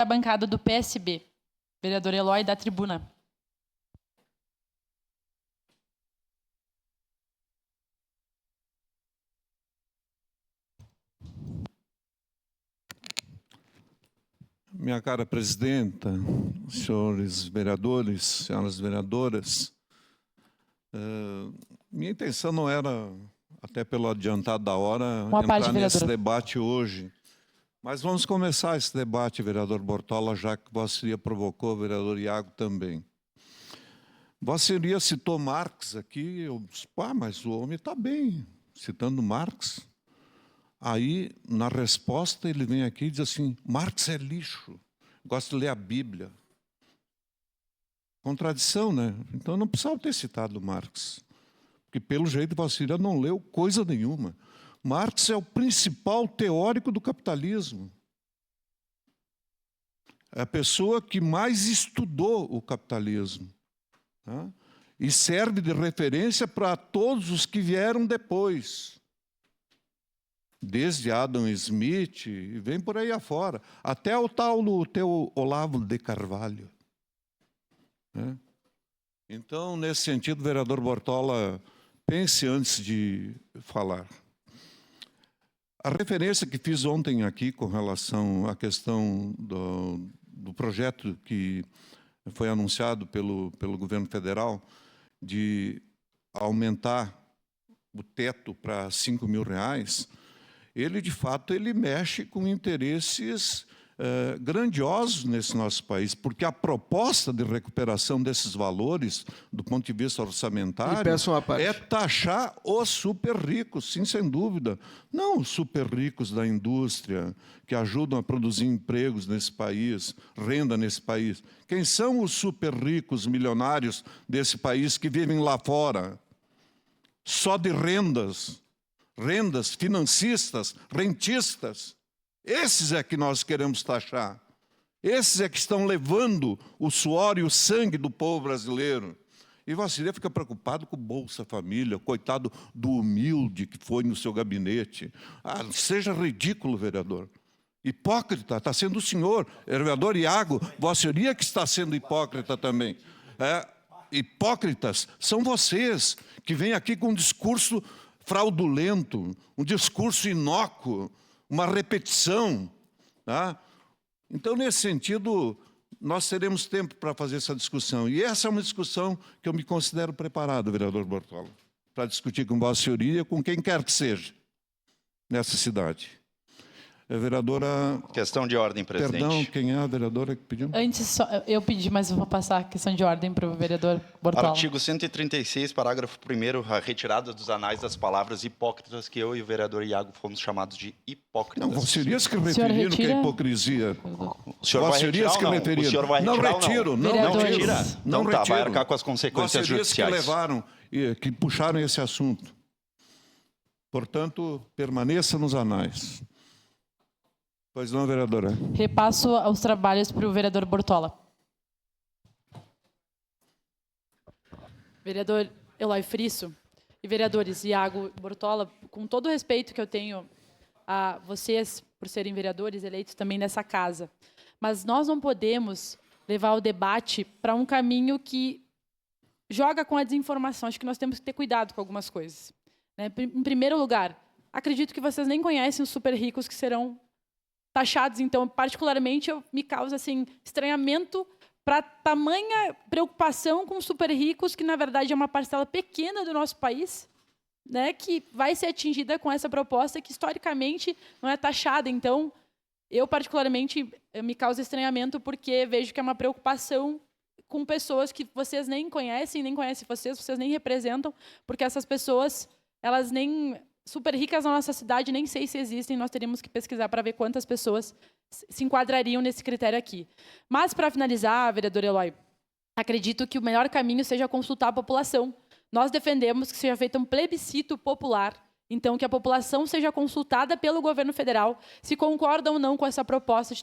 da bancada do PSB. Vereador Eloy, da tribuna. Minha cara presidenta, senhores vereadores, senhoras vereadoras, minha intenção não era, até pelo adiantado da hora, entrar nesse debate hoje. Mas vamos começar esse debate, vereador Bortola, já que Vossa Senhoria provocou, vereador Iago também. Vossa Senhoria citou Marx aqui, eu disse, pá, mas o homem está bem, citando Marx. Aí, na resposta, ele vem aqui e diz assim, Marx é lixo, gosta de ler a Bíblia. Contradição, né? Então, eu não precisava ter citado Marx, porque, pelo jeito, Vossa Senhoria não leu coisa nenhuma. Marx é o principal teórico do capitalismo. É a pessoa que mais estudou o capitalismo. Tá? E serve de referência para todos os que vieram depois. Desde Adam Smith, e vem por aí afora, até o tal do teu Olavo de Carvalho. Né? Então, nesse sentido, vereador Bortola, pense antes de falar. A referência que fiz ontem aqui com relação à questão do projeto que foi anunciado pelo governo federal de aumentar o teto para R$5 mil, ele, de fato, ele mexe com interesses grandiosos nesse nosso país, porque a proposta de recuperação desses valores, do ponto de vista orçamentário, é taxar os super ricos, sim, sem dúvida. Não os super ricos da indústria, que ajudam a produzir empregos nesse país, renda nesse país. Quem são os super ricos milionários desse país que vivem lá fora? Só de rendas financistas, rentistas. Esses é que nós queremos taxar. Esses é que estão levando o suor e o sangue do povo brasileiro. E Vossa Senhoria fica preocupado com o Bolsa Família, coitado do humilde que foi no seu gabinete. Ah, seja ridículo, vereador. Hipócrita, está sendo o senhor, vereador Iago, Vossa Senhoria que está sendo hipócrita também. Hipócritas são vocês, que vêm aqui com um discurso fraudulento, um discurso inócuo, uma repetição. Tá? Então, nesse sentido, nós teremos tempo para fazer essa discussão. E essa é uma discussão que eu me considero preparado, vereador Bortola, para discutir com Vossa Senhoria, com quem quer que seja, nessa cidade. Vereadora... Questão de ordem, presidente. Perdão, quem é a vereadora que pediu? Antes, só, eu pedi, mas eu vou passar a questão de ordem para o vereador Bortola. Artigo 136, parágrafo 1º, a retirada dos anais das palavras hipócritas, que eu e o vereador Iago fomos chamados de hipócritas. Não, Vossa Senhoria que referiram que é hipocrisia. O senhor vai retirar ou não? O senhor vai retirar não retiro, ou não? Não retira? Não então tá, retiro. vai arcar com as consequências judiciais. Que levaram, que puxaram esse assunto. Portanto, permaneça nos anais. Pois não, vereadora. Repasso os trabalhos para o vereador Bortola. Vereador Eloy Frisso e vereadores Iago e Bortola, com todo o respeito que eu tenho a vocês por serem vereadores eleitos também nessa casa, mas nós não podemos levar o debate para um caminho que joga com a desinformação. Acho que nós temos que ter cuidado com algumas coisas. Né? Em primeiro lugar, acredito que vocês nem conhecem os super ricos que serão taxados, então, particularmente, me causa assim, estranhamento para tamanha preocupação com os super ricos, que, na verdade, é uma parcela pequena do nosso país, né, que vai ser atingida com essa proposta que, historicamente, não é taxada. Então, eu, particularmente, me causa estranhamento porque vejo que é uma preocupação com pessoas que vocês nem conhecem vocês nem representam, porque essas pessoas, elas nem... super ricas na nossa cidade, nem sei se existem, nós teríamos que pesquisar para ver quantas pessoas se enquadrariam nesse critério aqui. Mas, para finalizar, vereador Eloy, acredito que o melhor caminho seja consultar a população. Nós defendemos que seja feito um plebiscito popular, então que a população seja consultada pelo governo federal se concorda ou não com essa proposta de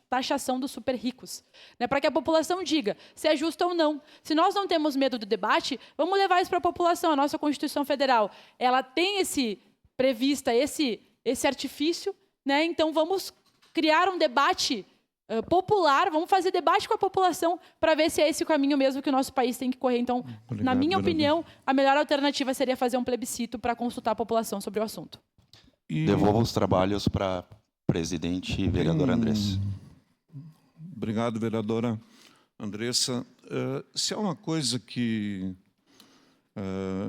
taxação dos super ricos. Né? Para que a população diga se é justo ou não. Se nós não temos medo do debate, vamos levar isso para a população. A nossa Constituição Federal, ela tem esse artifício, né? Então vamos criar um debate popular, vamos fazer debate com a população para ver se é esse o caminho mesmo que o nosso país tem que correr. Então, na minha opinião, a melhor alternativa seria fazer um plebiscito para consultar a população sobre o assunto. Devolvo os trabalhos para presidente e vereadora Andressa. Obrigado, vereadora Andressa. Se há uma coisa que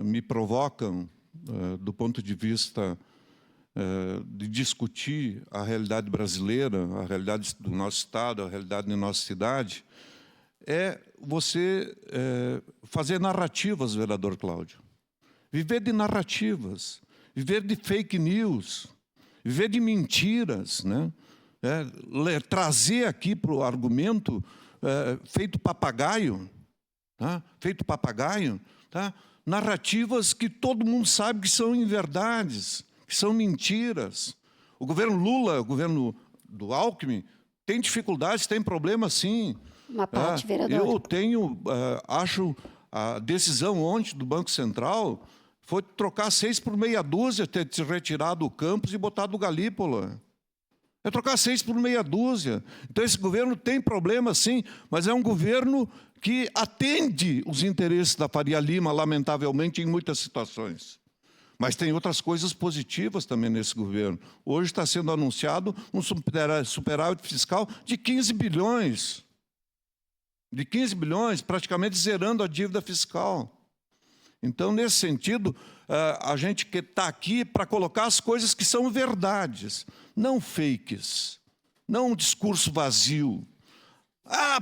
me provocam, do ponto de vista de discutir a realidade brasileira, a realidade do nosso estado, a realidade da nossa cidade, é você fazer narrativas, vereador Cláudio. Viver de narrativas, viver de fake news, viver de mentiras, né? Trazer aqui para o argumento feito papagaio, tá? Tá? Narrativas que todo mundo sabe que são inverdades, que são mentiras. O governo Lula, o governo do Alckmin, tem dificuldades, tem problemas, sim. Uma parte, vereador. Eu tenho, acho, a decisão ontem do Banco Central foi trocar 6 por meia dúzia, ter retirado o Campos e botado o Galípola. É trocar 6 por meia dúzia. Então, esse governo tem problemas, sim, mas é um governo que atende os interesses da Faria Lima, lamentavelmente, em muitas situações. Mas tem outras coisas positivas também nesse governo. Hoje está sendo anunciado um superávit fiscal de 15 bilhões. De 15 bilhões, praticamente zerando a dívida fiscal. Então, nesse sentido, a gente está aqui para colocar as coisas que são verdades, não fakes, não um discurso vazio.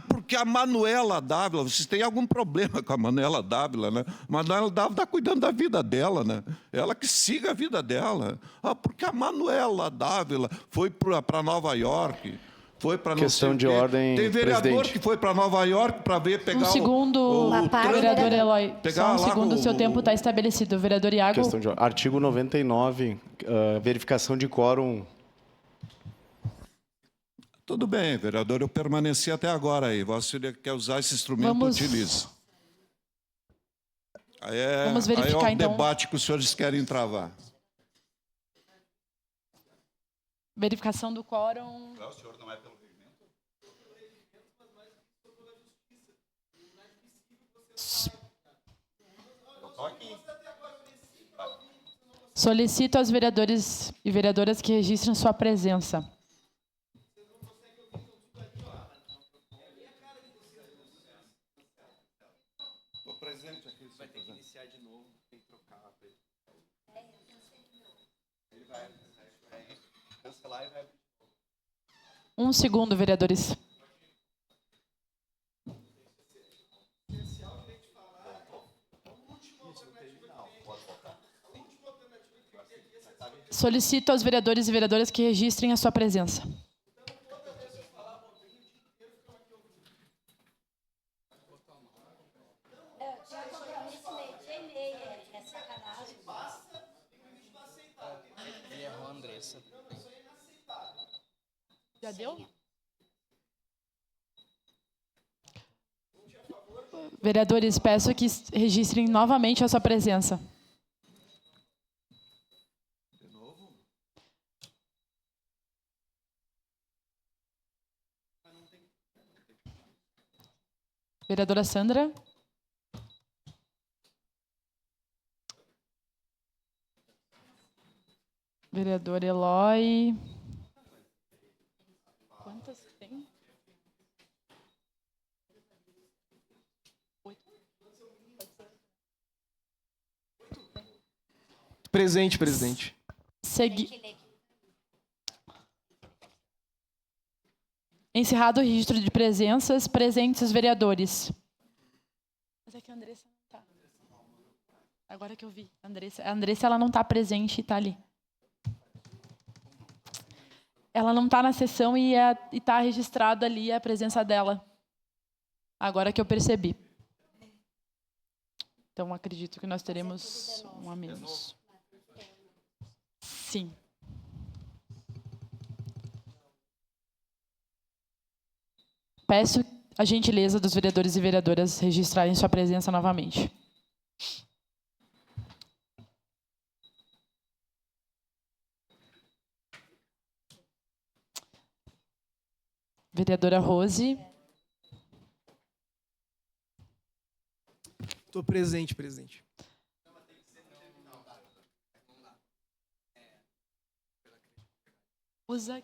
Porque a Manuela Dávila, vocês têm algum problema com a Manuela Dávila, né? A Manuela Dávila está cuidando da vida dela, né? Ela que siga a vida dela. Porque a Manuela Dávila foi para Nova York. Foi para questão de ordem, tem vereador presidente, que foi para Nova York para pegar um segundo, vereador Eloy. Só um segundo, o seu tempo está estabelecido. Vereador Iago. Questão de artigo 99, verificação de quórum. Tudo bem, vereador, eu permaneci até agora aí. Vossa Senhoria quer usar esse instrumento, utilize. Vamos verificar, aí é o então. debate que os senhores querem travar. Verificação do quórum. O senhor não é pelo regimento? Eu estou aqui. Solicito aos vereadores e vereadoras que registrem sua presença. Vai ter que iniciar de novo, tem que trocar. Ele vai cancelar e vai... Um segundo, vereadores. Solicito aos vereadores e vereadoras que registrem a sua presença. Já deu? Vereadores, peço que registrem novamente a sua presença. De novo? Vereadora Sandra. Vereador Eloy. Quantas tem? 8. Presente, presidente. Encerrado o registro de presenças, presentes os vereadores. Mas é que a Andressa não está. Agora que eu vi. A Andressa ela não está presente e está ali. Ela não está na sessão e está registrado ali a presença dela. Agora que eu percebi. Então, acredito que nós teremos um a menos. Sim. Peço a gentileza dos vereadores e vereadoras registrarem sua presença novamente. Vereadora Rose. Estou presente, presidente. Usa.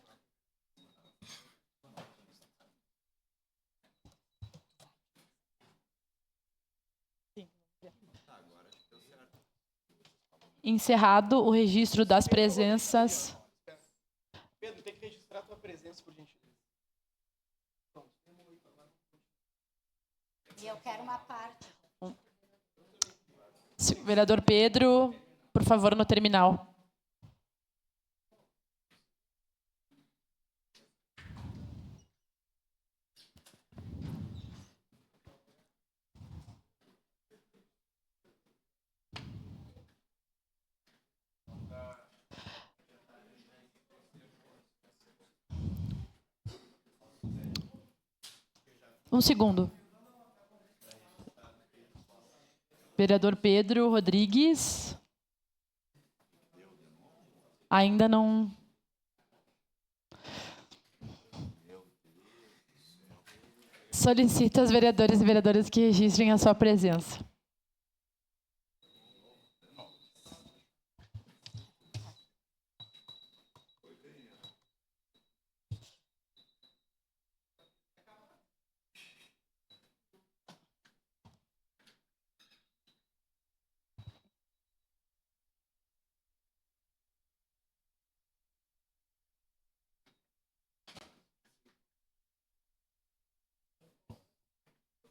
Encerrado o registro das presenças. Pedro, tem que registrar a tua presença, por gentileza. E eu quero uma parte. Vereador Pedro, por favor, no terminal. Um segundo. Vereador Pedro Rodrigues. Ainda não. Solicito aos vereadores e vereadoras que registrem a sua presença.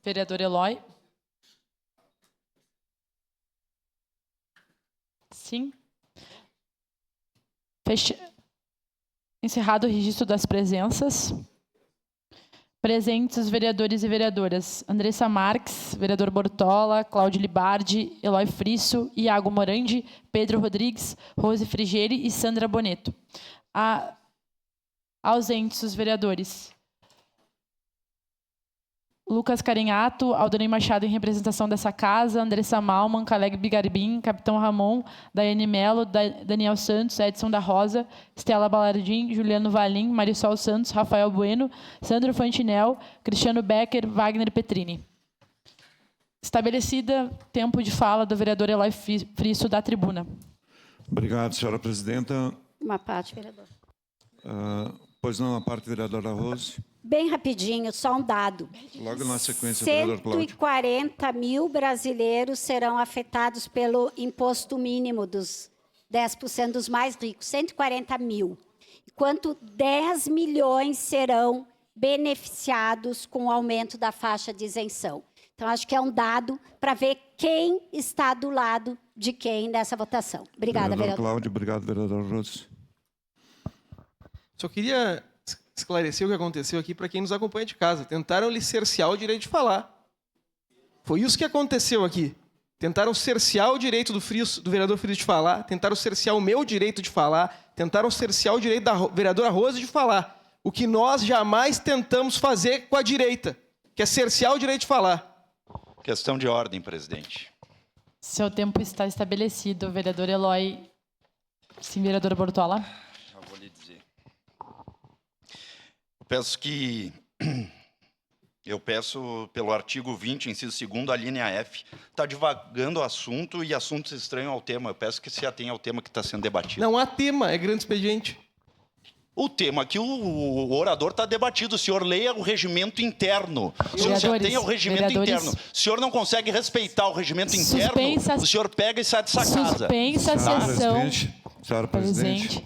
Vereador Eloy. Sim. Encerrado o registro das presenças. Presentes os vereadores e vereadoras. Andressa Marques, vereador Bortola, Cláudio Libardi, Eloy Frisso, Iago Morandi, Pedro Rodrigues, Rose Frigeri e Sandra Boneto. Ausentes os vereadores. Lucas Carinhato, Aldonei Machado em representação dessa casa, Andressa Malman, Caleg Bigarbim, Capitão Ramon, Daiane Melo, Daniel Santos, Edson da Rosa, Estela Balardim, Juliano Valim, Marisol Santos, Rafael Bueno, Sandro Fantinel, Cristiano Becker, Wagner Petrini. Estabelecida tempo de fala do vereador Eloy Frisso da tribuna. Obrigado, senhora presidenta. Uma parte, vereador. Pois não, a parte vereadora Rose. Bem rapidinho, só um dado. Logo na sequência, vereador Cláudio. 140 mil brasileiros serão afetados pelo imposto mínimo dos 10% dos mais ricos. 140 mil. Enquanto 10 milhões serão beneficiados com o aumento da faixa de isenção. Então, acho que é um dado para ver quem está do lado de quem nessa votação. Obrigada, vereador Cláudio. Obrigado, vereador Rose. Só queria esclarecer o que aconteceu aqui para quem nos acompanha de casa. Tentaram lhe cercear o direito de falar. Foi isso que aconteceu aqui. Tentaram cercear o direito do vereador Frisso de falar, tentaram cercear o meu direito de falar, tentaram cercear o direito da vereadora Rose de falar. O que nós jamais tentamos fazer com a direita, que é cercear o direito de falar. Questão de ordem, presidente. Seu tempo está estabelecido, vereador Eloy. Sim, vereador Bortola. Já vou lhe dizer. Eu peço pelo artigo 20, inciso 2º, a linha F. Está divagando o assunto e assuntos estranhos ao tema. Eu peço que se atenha ao tema que está sendo debatido. Não há tema, é grande expediente. O tema que o orador está debatido. O senhor leia o regimento interno. O senhor já tem o regimento interno. O senhor não consegue respeitar o regimento interno, o senhor pega e sai dessa casa. Suspensa a sessão. Senhora presidente.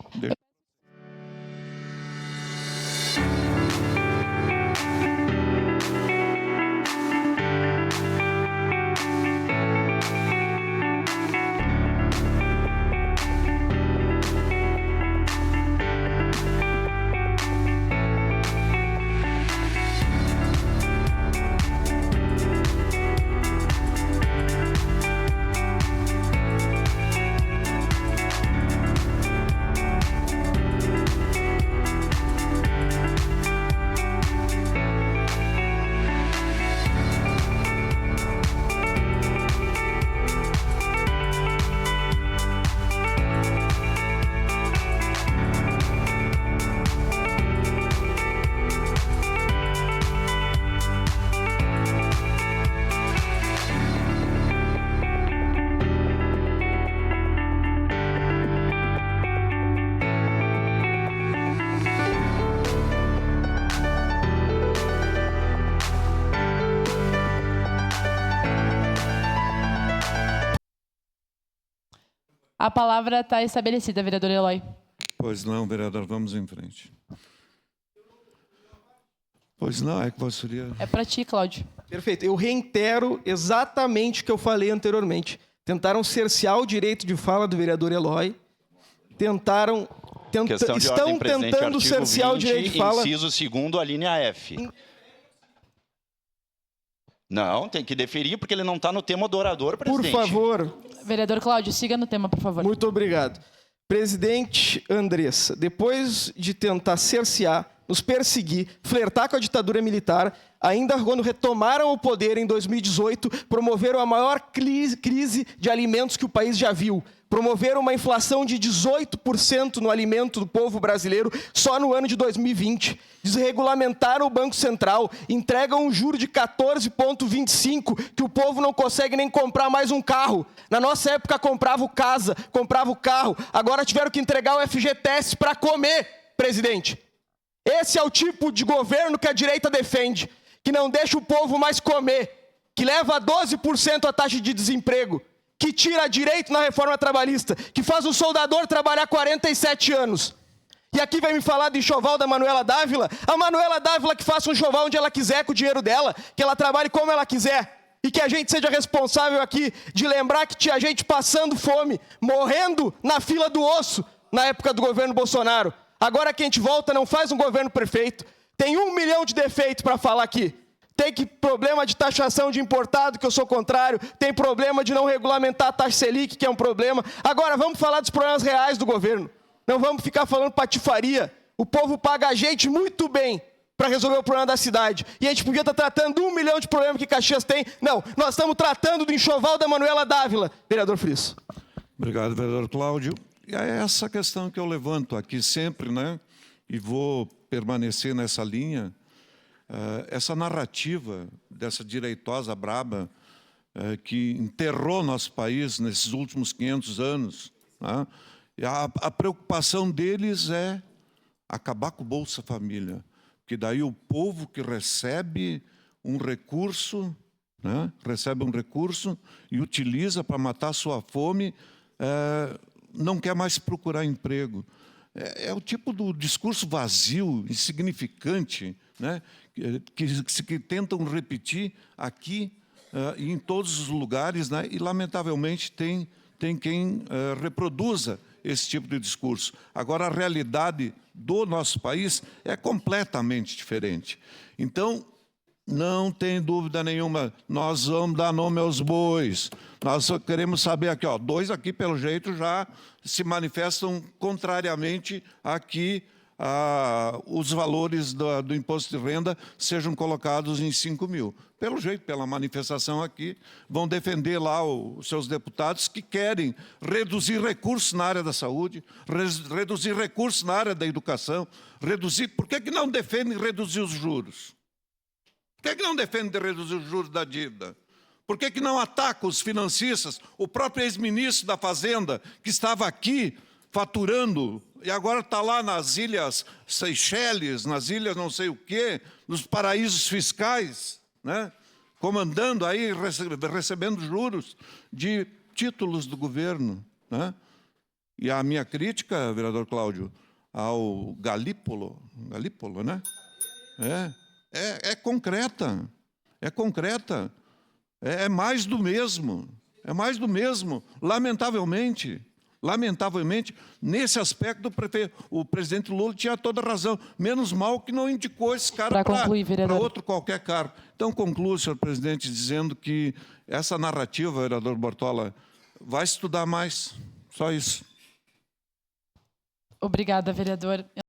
A palavra está estabelecida, vereador Eloy. Pois não, vereador, vamos em frente. Pois não, é que você seria... É para ti, Cláudio. Perfeito. Eu reitero exatamente o que eu falei anteriormente. Tentaram cercear o direito de fala do vereador Eloy. Estão tentando cercear o direito de fala. Inciso 2º, a linha F. Não, tem que deferir, porque ele não está no tema do orador, presidente. Por favor. Vereador Cláudio, siga no tema, por favor. Muito obrigado. Presidente Andressa, depois de tentar cercear, nos perseguir, flertar com a ditadura militar, ainda quando retomaram o poder em 2018, promoveram a maior crise de alimentos que o país já viu. Promoveram uma inflação de 18% no alimento do povo brasileiro só no ano de 2020. Desregulamentaram o Banco Central, entregam um juro de 14,25, que o povo não consegue nem comprar mais um carro. Na nossa época comprava casa, comprava o carro, agora tiveram que entregar o FGTS para comer, presidente. Esse é o tipo de governo que a direita defende, que não deixa o povo mais comer, que leva a 12% a taxa de desemprego, que tira direito na reforma trabalhista, que faz o soldador trabalhar 47 anos. E aqui vai me falar do enxoval da Manuela Dávila, a Manuela Dávila que faça um enxoval onde ela quiser com o dinheiro dela, que ela trabalhe como ela quiser, e que a gente seja responsável aqui de lembrar que tinha gente passando fome, morrendo na fila do osso, na época do governo Bolsonaro. Agora que a gente volta, não faz um governo perfeito. Tem 1 milhão de defeitos para falar aqui. Tem problema de taxação de importado, que eu sou contrário. Tem problema de não regulamentar a taxa Selic, que é um problema. Agora, vamos falar dos problemas reais do governo. Não vamos ficar falando patifaria. O povo paga a gente muito bem para resolver o problema da cidade. E a gente podia estar tratando 1 milhão de problemas que Caxias tem. Não, nós estamos tratando do enxoval da Manuela Dávila. Vereador Friso. Obrigado, vereador Cláudio. E é essa questão que eu levanto aqui sempre, né? E vou permanecer nessa linha. Essa narrativa dessa direitosa braba que enterrou nosso país nesses últimos 500 anos, né? E a preocupação deles é acabar com o Bolsa Família, porque daí o povo que recebe um recurso, né? Recebe um recurso e utiliza para matar sua fome, não quer mais procurar emprego. É o tipo do discurso vazio, insignificante, né? que tentam repetir aqui e em todos os lugares, né? E, lamentavelmente, tem quem reproduza esse tipo de discurso. Agora, a realidade do nosso país é completamente diferente. Então, não tem dúvida nenhuma, nós vamos dar nome aos bois. Nós só queremos saber aqui, ó, 2 aqui, pelo jeito, já se manifestam contrariamente a que os valores do imposto de renda sejam colocados em 5 mil. Pelo jeito, pela manifestação aqui, vão defender lá os seus deputados que querem reduzir recursos na área da saúde, reduzir recursos na área da educação, reduzir... Por que não defendem reduzir os juros? Por que não defende reduzir os juros da dívida? Por que não ataca os financistas? O próprio ex-ministro da Fazenda, que estava aqui faturando, e agora está lá nas Ilhas Seychelles, nas ilhas não sei o quê, nos paraísos fiscais, né? Comandando aí, recebendo juros de títulos do governo, né? E a minha crítica, vereador Cláudio, ao Galípolo, né? É concreta, é mais do mesmo, lamentavelmente, nesse aspecto o presidente Lula tinha toda razão, menos mal que não indicou esse cara para outro qualquer cargo. Então, concluo, senhor presidente, dizendo que essa narrativa, vereador Bortola, vai estudar mais, só isso. Obrigada, vereador.